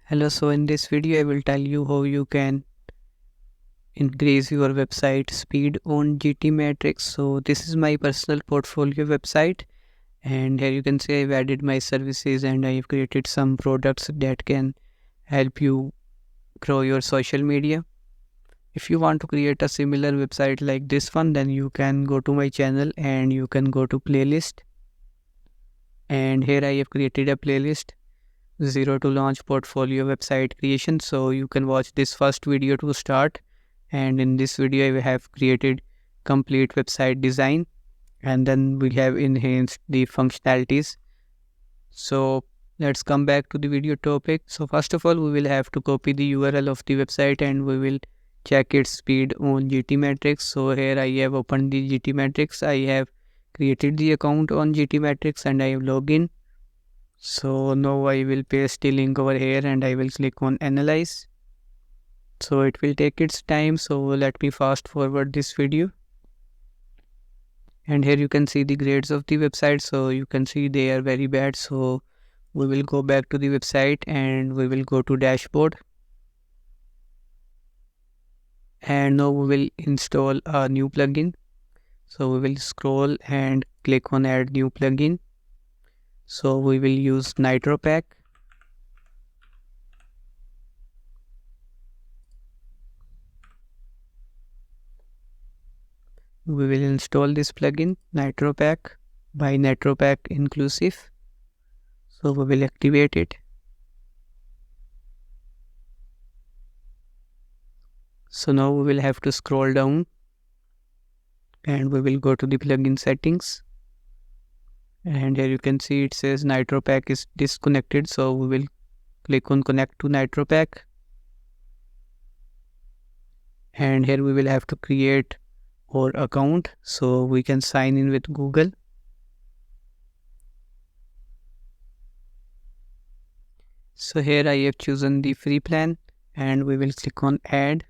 Hello, so in this video I will tell you how you can increase your website speed on GTMETRIX. So this is my personal portfolio website, and here you can see I've added my services and I've created some products that can help you grow your social media. If you want to create a similar website like this one, then you can go to my channel and you can go to playlist, and here I have created a playlist zero to launch portfolio website creation. So you can watch this first video to start, and in this video I have created complete website design, and then we have enhanced the functionalities. So let's come back to the video topic. So first of all, we will have to copy the URL of the website and we will check its speed on GTMetrix. So here I have opened the GTMetrix. I have created the account on GTMetrix and I have logged in. So now I will paste the link over here and I will click on analyze. So it will take its time, so let me fast forward this video. And here you can see the grades of the website. So you can see they are very bad. So we will go back to the website and we will go to dashboard. And now we will install a new plugin. So we will scroll and click on add new plugin. So we will use Nitro Pack. We will install this plugin Nitro Pack by Nitro Pack Inclusive. So we will activate it. So now we will have to scroll down and we will go to the plugin settings. And here you can see it says Nitro Pack is disconnected. So we will click on connect to Nitro Pack. And here we will have to create our account so we can sign in with Google. So here I have chosen the free plan and we will click on add.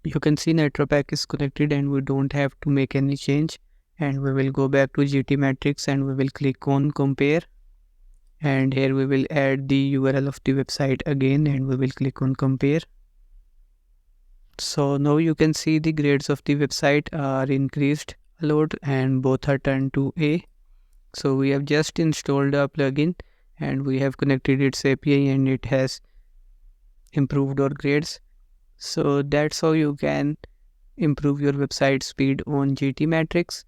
You can see Nitro Pack is connected and we don't have to make any change. And we will go back to GTMetrix and we will click on compare. And here we will add the URL of the website again and we will click on compare. So now you can see the grades of the website are increased a lot and both are turned to A. So we have just installed a plugin and we have connected its API and it has improved our grades. So that's how you can improve your website speed on GTMetrix.